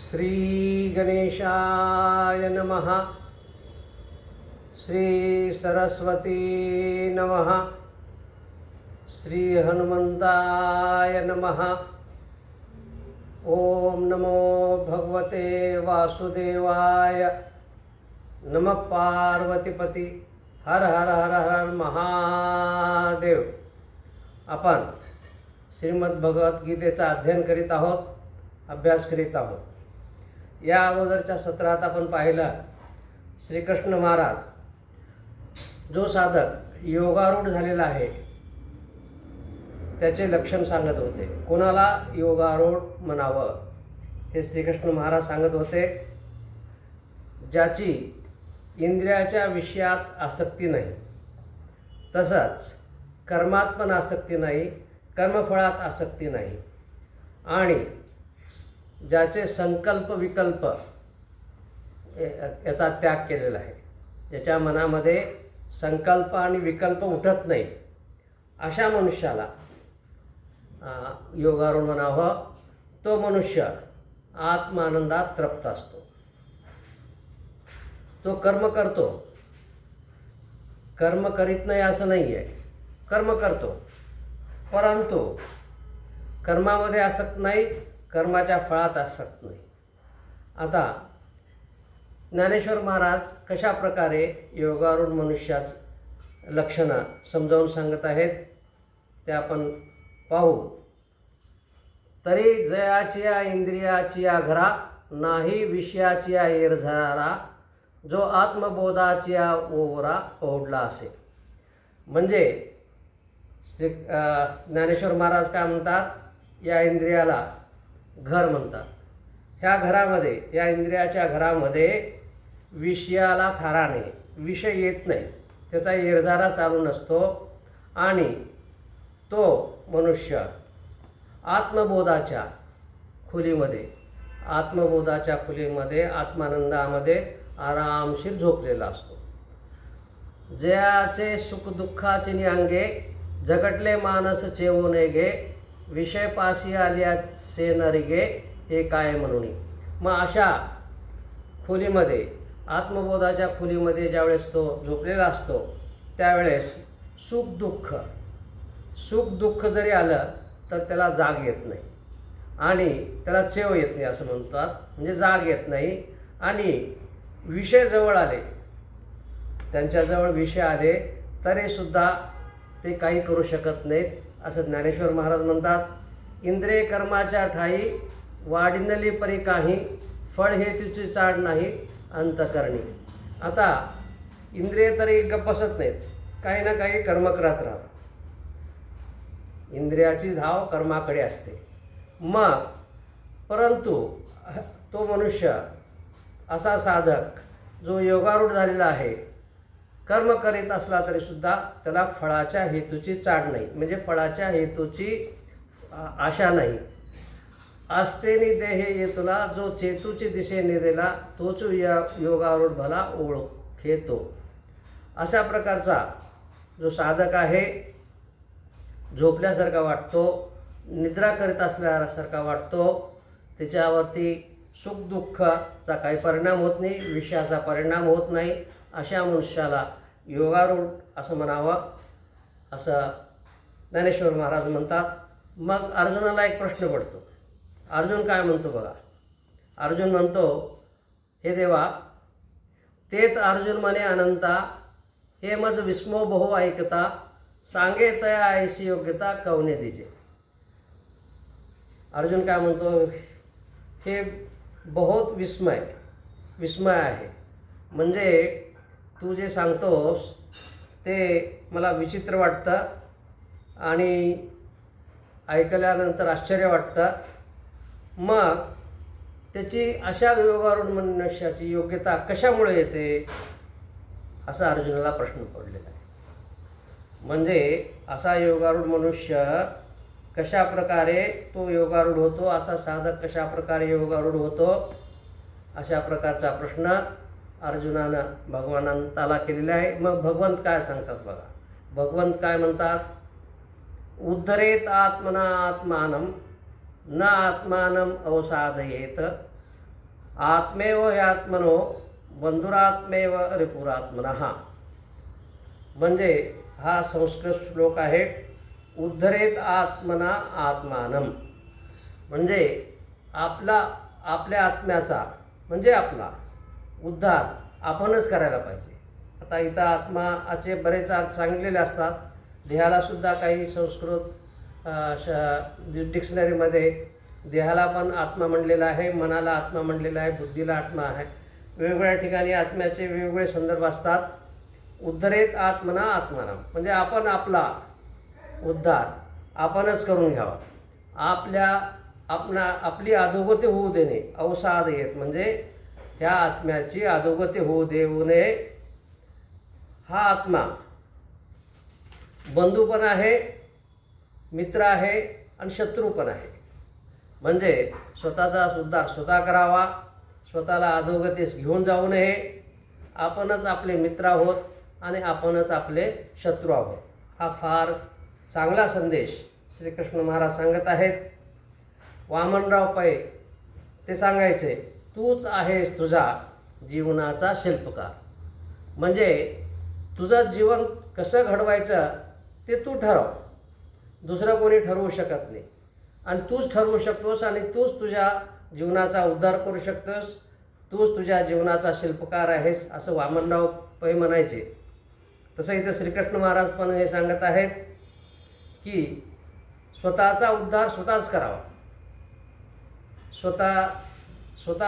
श्री गणेशाय नमः। श्री सरस्वती नमः। श्री हनुमंताय नमः। ओम नमो भगवते वासुदेवाय। नमः पार्वतीपती। हर हर हर हर महादेव। आपण श्रीमद् भगवद्गीतेचा अध्ययन करीत आहोत, अभ्यास करीत आहोत। या अगोदरच्या सत्रात आपण पाहिलं श्रीकृष्ण महाराज जो साधक योगारूढ झालेला आहे त्याचे लक्षण सांगत होते। कोणाला योगारूढ म्हणावं हे श्रीकृष्ण महाराज सांगत होते। ज्याची इंद्रियाच्या विषयात आसक्ती नाही, तसंच कर्मात पण आसक्ती नाही, कर्मफळात आसक्ती नाही, आणि ज्याचे संकल्प विकल्प याचा त्याग केलेला आहे, ज्याच्या मनामध्ये संकल्प आणि विकल्प उठत नाही, अशा मनुष्याला योगारूढ म्हणावं। तो मनुष्य आत्मानंदात तृप्त असतो। तो कर्म करतो, कर्म करीत नाही असं नाही आहे, कर्म करतो, परंतु कर्मामध्ये आसक्त नाही, कर्माच्या फळात आसक्त नाही। आता ज्ञानेश्वर महाराज कशा प्रकारे योगारूढ मनुष्याचं लक्षणं समजावून सांगत आहेत ते आपण पाहू। तरी जयाचिया इंद्रियाचिया घरा, नाही विषयाचिया एरझारा, जो आत्मबोधाचिया ओवरा ओढला असे। म्हणजे ज्ञानेश्वर महाराज काय म्हणतात, या इंद्रियाला घर म्हणतात। ह्या घरामध्ये, या इंद्रियाच्या घरामध्ये विषयाला थारा नाही, विषय येत नाही, त्याचा एरझारा चालू नसतो, आणि तो मनुष्य आत्मबोधाच्या खोलीमध्ये, आत्मानंदामध्ये आरामशीर झोपलेला असतो। जयाचे सुख दुःखाचे निअंगे, झगटले मानस चेवू नये गे, विषय पासी आल्या से नरिगे, हे काय म्हणून। मग अशा खोलीमध्ये, आत्मबोधाच्या खोलीमध्ये ज्यावेळेस तो झोपलेला असतो त्यावेळेस सुख दुःख जरी आलं तर त्याला जाग येत नाही, आणि त्याला चेव येत नाही असं म्हणतात, म्हणजे जाग येत नाही। आणि विषय जवळ आले, त्यांच्याजवळ विषय आले तरीसुद्धा ते काही करू शकत नाहीत असं ज्ञानेश्वर महाराज म्हणतात। इंद्रिय कर्माच्या ठाई, वाढिनली परी काही, फळ हे तिची चाड नाही अंतकरणी। आता इंद्रिय तरी गप्प बसत नाहीत, काही ना काही कर्म करत राहतात। इंद्रियाची धाव कर्माकडे असते। मग परंतु तो मनुष्य, असा साधक जो योगारूढ झालेला आहे, कर्म करीत असला तरीसुद्धा त्याला फळाच्या हेतूची चाड नाही, म्हणजे फळाच्या हेतूची आशा नाही। आस्तेनी देहे ये तुला, जो चेतूची दिशेने दिला, तोच योगारूढ भला ओळखेतो। अशा प्रकारचा जो साधक आहे, झोपल्यासारखा वाटतो, निद्रा करीत असल्यासारखा वाटतो, त्याच्यावरती सुख दुःखाचा काही परिणाम होत नाही, विषयाचा परिणाम होत नाही, अशा मनुष्याला योगारूढ असं म्हणावं, असं ज्ञानेश्वर महाराज म्हणतात। मग अर्जुनाला एक प्रश्न पडतो। अर्जुन काय म्हणतो बघा। अर्जुन म्हणतो, हे देवा, तेत अर्जुन म्हणे अनंता, हे मज विस्मो बहु ऐकता, सांगे तया ऐसी योग्यता कवने दिजे। अर्जुन काय म्हणतो, हे बहुत विस्मय आहे, म्हणजे तू जे सांगतोस ते मला विचित्र वाटतं आणि ऐकल्यानंतर आश्चर्य वाटतं। मग त्याची अशा योगारूढ मनुष्याची योग्यता कशामुळे येते, असा अर्जुनाला प्रश्न पडलेला आहे। म्हणजे असा योगारूढ मनुष्य कशा प्रकारे तो योगारूढ होतो, असा साधक कशा प्रकारे योगारूढ होतो, अशा प्रकारचा प्रश्न अर्जुनानं भगवंताला केलेला आहे। मग भगवंत काय सांगतात बघा। भगवंत काय म्हणतात, उद्धरेत आत्मना आत्मानं, न आत्मानं अवसादयेत, आत्मेव ह्यात्मनो बंधुरात्मेव रिपुरात्मनः. म्हणजे हा संस्कृत श्लोक आहे. उद्धरेत आत्मना आत्मानं, म्हणजे आपल्या आत्म्याचा म्हणजे आपला उद्धार आपणच करायला पाहिजे. आता इथं आत्माचे बरेच अर्थ सांगितलेले असतात. देहालासुद्धा काही संस्कृत डिक्शनरीमध्ये देहाला पण आत्मा म्हणलेला आहे, मनाला आत्मा म्हणलेला आहे, बुद्धीला आत्मा आहे. वेगवेगळ्या ठिकाणी आत्म्याचे वेगवेगळे संदर्भ असतात. उद्धरेत आत्मना आत्मानं म्हणजे आपण आपला उद्धार आपणच करून घ्यावा. आपली अधोगती होऊ देणे. अवसाद येत म्हणजे ह्या आत्म्याची अधोगती होऊ देऊ नये. हा आत्मा बंधू पण आहे, मित्र आहे आणि शत्रू पण आहे. म्हणजे स्वतःचा उद्धार स्वतः करावा, स्वतःला अधोगतीस घेऊन जाऊ नये. आपणच आपले मित्र आहोत आणि आपणच आपले शत्रू आहोत. हा फार चांगला संदेश श्रीकृष्ण महाराज सांगत आहेत. वामनराव पै ते सांगायचे, तूच आहेस तुझा जीवनाचा शिल्पकार. म्हणजे तुझं जीवन कसं घडवायचं ते तू ठरव, दुसरं कोणी ठरवू शकत नाही. आणि तूच ठरवू शकतोस आणि तूच तुझ्या जीवनाचा उद्धार करू शकतोस. तूच तुझ्या जीवनाचा शिल्पकार आहेस असं वामनराव पै म्हणायचे. तसं इथं श्रीकृष्ण महाराज पण हे सांगत आहेत की स्वतःचा उद्धार स्वतःच करावा,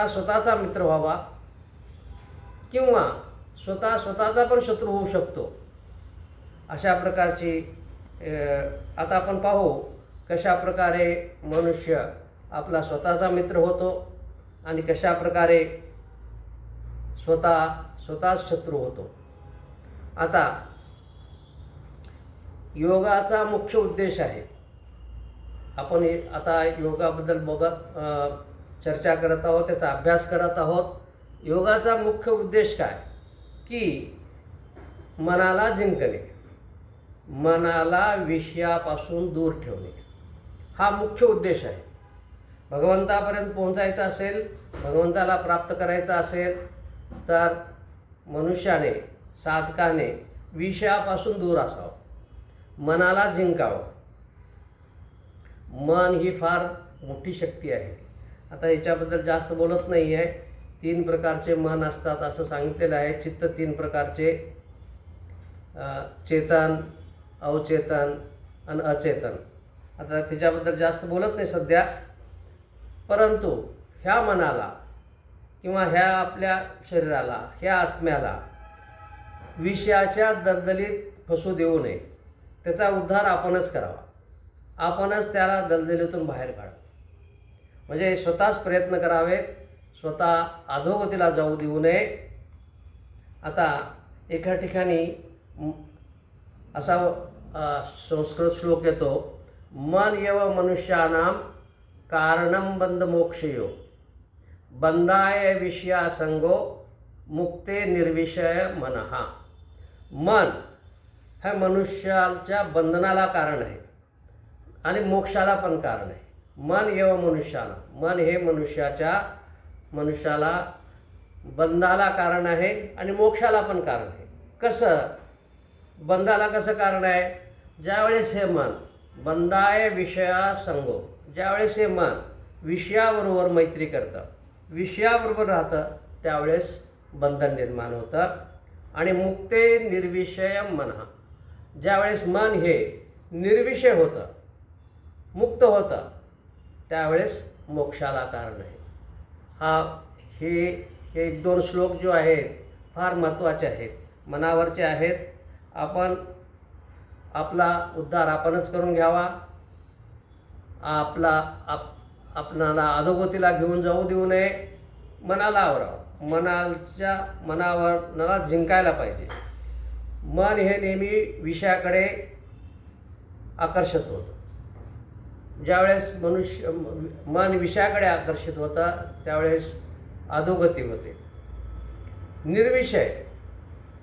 स्वतःचा मित्र व्हावा किंवा स्वतःचा पण शत्रू होऊ शकतो. अशा प्रकारची आता आपण पाहू कशा प्रकारे मनुष्य आपला स्वतःचा मित्र होतो आणि कशा प्रकारे स्वतःच शत्रू होतो. आता योगाचा मुख्य उद्देश आहे. आपण आता योगाबद्दल चर्चा करत आहोत, त्याचा अभ्यास करत आहोत. योगाचा मुख्य उद्देश काय की मनाला जिंकणे, मनाला विषयापासून दूर ठेवणे, हा मुख्य उद्देश आहे. भगवंतापर्यंत पोहोचायचं असेल, भगवंताला प्राप्त करायचं असेल तर मनुष्याने, साधकाने विषयापासून दूर असावं, मनाला जिंकावं. मन ही फार मोठी शक्ती आहे. आता याच्याबद्दल जास्त बोलत नाही आहे. 3 प्रकारचे मन असतात असं सांगितलेलं आहे. चित्त 3 प्रकारचे, चेतन, अवचेतन आणि अचेतन. आता त्याच्याबद्दल जास्त बोलत नाही सध्या. परंतु ह्या मनाला किंवा ह्या आपल्या शरीराला, ह्या आत्म्याला विषयाच्या दलदलीत फसू देऊ नये. त्याचा उद्धार आपणच करावा, आपणच त्याला दलदलीतून बाहेर काढावं. म्हणजे स्वतःच प्रयत्न करावेत, स्वतः अधोगतीला जाऊ देऊ नये. आता एका ठिकाणी असा संस्कृत श्लोक येतो, मन एव मनुष्यानां कारणं बंध मोक्षयो बंधाय विषयासंगो मुक्ते निर्विषय मनः. मन हे मनुष्याच्या बंधनाला कारण आहे आणि मोक्षाला पण कारण आहे. मन एव मनुष्याला, मन हे मनुष्याला बंधाला कारण आहे आणि मोक्षाला पण कारण आहे. कसं? बंधाला कसं कारण आहे? ज्यावेळेस हे मन बंधाय विषया संगो, ज्यावेळेस हे मन विषयाबरोबर मैत्री करतं, विषयाबरोबर राहतं, त्यावेळेस बंधन निर्माण होतं. आणि मुक्ते निर्विषय मनः, ज्यावेळेस मन हे निर्विषय होतं, मुक्त होतं, त्यावेळेस मोक्षाला कारण आहे. हे 1-2 श्लोक जो आहेत फार महत्त्वाचे आहेत, मनावरचे आहेत. आपण आपला उद्धार आपणच करून घ्यावा, आपणाला अधोगतीला घेऊन जाऊ देऊ नये. मनाला आवरावं, मनाला जिंकायला पाहिजे. मन हे नेहमी विषयाकडे आकर्षित होतं. ज्यावेळेस मन विषयाकडे आकर्षित होतं त्यावेळेस अधोगती होते. निर्विषय,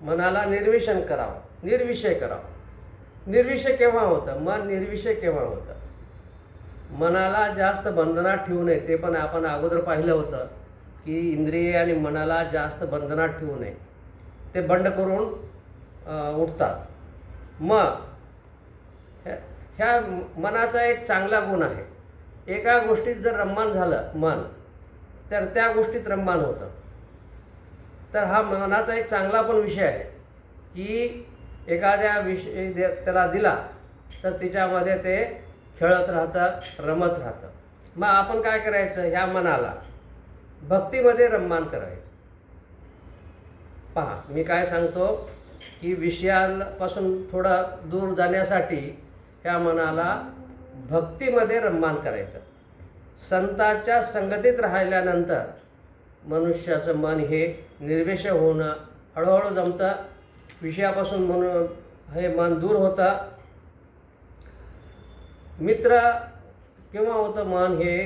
मनाला निर्विषय करावं. निर्विषय केव्हा होतं? मन निर्विषय केव्हा होतं? मनाला जास्त बंधनात ठेवू नये. ते पण आपण अगोदर पाहिलं होतं की इंद्रिय आणि मनाला जास्त बंधनात ठेवू नये, ते बंड करून उठतात। मग ह्या मनाचा एक चांगला गुण आहे, एका गोष्टीत जर रममाण झालं मन तर त्या गोष्टीत रममाण होतं। तर हा मनाचा एक चांगला पण विषय आहे की एखाद्या विषय त्याला दिला तर तिच्यामध्ये ते खेळत राहतं, रमत राहतं। मग आपण काय करायचं, ह्या मनाला भक्तीमध्ये रममाण करायचं। पहा मी काय सांगतो की विषयापासून थोडं दूर जाण्यासाठी ह्या मनाला भक्तीमध्ये रममाण करायचं। संतांच्या संगतीत राहिल्यानंतर मनुष्याचं मन हे निर्वेश होणं हळूहळू जमतं, विषयापासून म्हणून हे मन दूर होतं। मित्र केव्हा होतं मन हे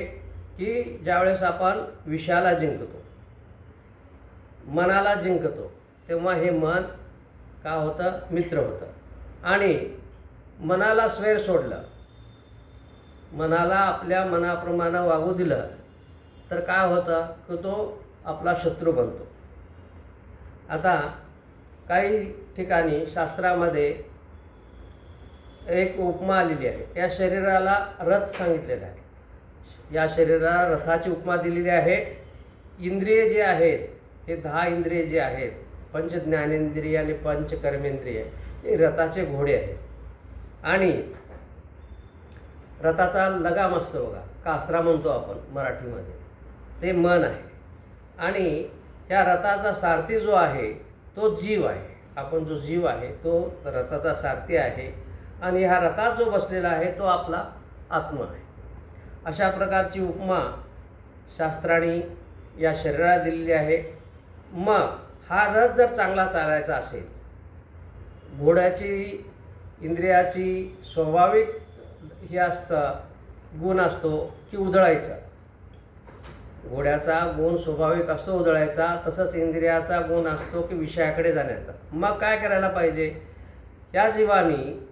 की ज्यावेळेस आपण विषयाला जिंकतो, मनाला जिंकतो, तेव्हा हे मन का होतं, मित्र होतं। आणि मनाला स्वैर सोडलं, मनाला आपल्या मनाप्रमाणे वागू दिलं तर काय होतं की तो आपला शत्रू बनतो। आता काही ठिकाणी शास्त्रामध्ये एक उपमा आलेली आहे, या शरीराला रथ सांगितलेला आहे, या शरीराला रथाची उपमा दिलेली आहे। इंद्रिय जे आहेत हे 10 इंद्रिय जे आहेत, पंच ज्ञानेंद्रिय आणि पंच कर्मेंद्रिय, हे रथाचे घोडे आहेत। आणि रथाचा लगाम असतो बघा, कासरा म्हणतो आपण मराठीमध्ये, ते मन आहे। आणि ह्या रथाचा सारथी जो आहे तो जीव आहे, आपण जो जीव आहे तो रथाचा सारथी आहे। आणि ह्या रथात जो बसलेला आहे तो आपला आत्मा आहे। अशा प्रकारची उपमा शास्त्राने या शरीराला दिलेली आहे। मग हा रथ जर चांगला चालायचा असेल, घोड्याची इंद्रियाची स्वाभाविक हे असतं गुण असतो की उधळायचा, घोड्याचा गुण स्वाभाविक असतो उधळायचा, तसंच इंद्रियाचा गुण असतो की विषयाकडे जाण्याचा। मग काय करायला पाहिजे, या जीवानी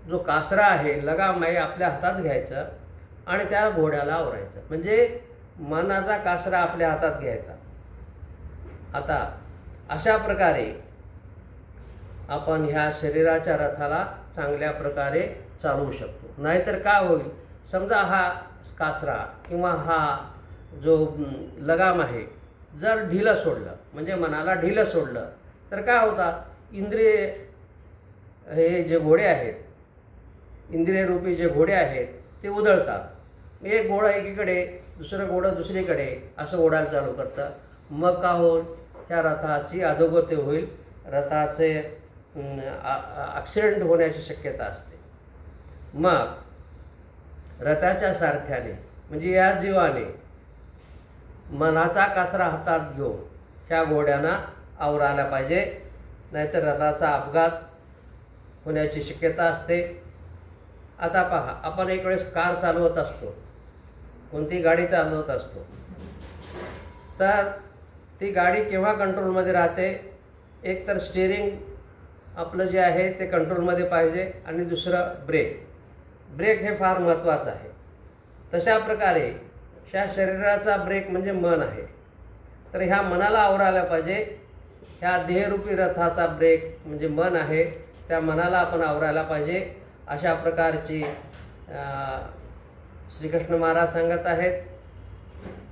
जो कासरा आहे, लगाम आहे, आपल्या हातात घ्यायचं आणि त्या घोड्याला आवरायचं, म्हणजे मनाचा कासरा आपल्या हातात घ्यायचा। आता अशा प्रकारे आपण ह्या शरीराच्या रथाला चांगल्या प्रकारे चालवू शकतो। नाहीतर काय होईल, समजा हा कासरा किंवा हा जो लगाम आहे जर ढिलं सोडलं, म्हणजे मनाला ढिलं सोडलं तर काय होतात, इंद्रिय हे जे घोडे आहेत, इंद्रियरूपी जे घोडे आहेत ते उधळतात। एक घोडं एकीकडे, दुसरं घोडं दुसरीकडे असं ओढायला चालू करतं। मग का होईल, ह्या रथाची अधोगती होईल, रथाचे ॲक्सिडेंट होण्याची शक्यता असते। मग रथाच्या सारथ्याने म्हणजे या जीवाने मनाचा कासरा हातात घेऊन ह्या घोड्यांना आवरायला पाहिजे, नाहीतर रथाचा अपघात होण्याची शक्यता असते। आता पहा, आपण एक वेळेस कार चालवत असतो, कोणती गाडी चालवत असतो, तर ती गाडी केव्हा कंट्रोलमध्ये राहते, एक तर स्टिअरिंग आपलं जे आहे ते कंट्रोलमध्ये पाहिजे आणि दुसरं ब्रेक हे फार महत्त्वाचं आहे। तशा प्रकारे ह्या शरीराचा ब्रेक म्हणजे मन आहे, तर ह्या मनाला आवरायला पाहिजे। ह्या देहरूपी रथाचा ब्रेक म्हणजे मन आहे, त्या मनाला आपण आवरायला पाहिजे। अशा प्रकारची श्रीकृष्ण महाराज सांगत आहेत।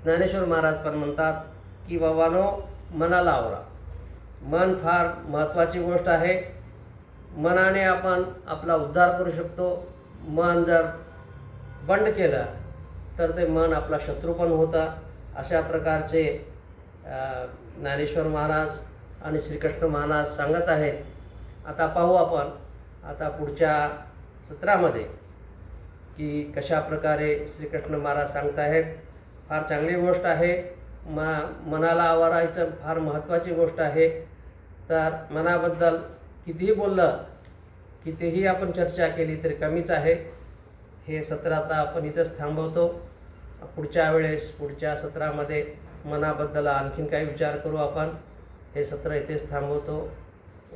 ज्ञानेश्वर महाराज पण म्हणतात की बाबांनो, मनाला आवरा, मन फार महत्त्वाची गोष्ट आहे। मनाने आपण आपला उद्धार करू शकतो। मन जर बंड केलं तर ते मन आपला शत्रू पण होतं। अशा प्रकारचे ज्ञानेश्वर महाराज आणि श्रीकृष्ण महाराज सांगत आहेत। आता पाहू आपण आता पुढच्या सत्रामध्ये की कशा प्रकारे श्रीकृष्ण महाराज सांगत आहेत। फार चांगली गोष्ट आहे, मनाला आवरायचं फार महत्त्वाची गोष्ट आहे। तर मनाबद्दल कितीही बोललं, कितीही आपण चर्चा केली तरी कमीच आहे। हे सत्र आता आपण इथंच थांबवतो। पुढच्या वेळेस पुढच्या सत्रामध्ये मनाबद्दल आणखीन काही विचार करू आपण। हे सत्र इथेच थांबवतो।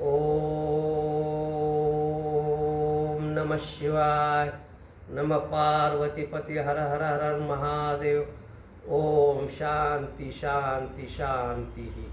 ओम नमः शिवाय, नमः पार्वतीपती, हर हर हर महादेव। ओम ओम शांती शांती शांती.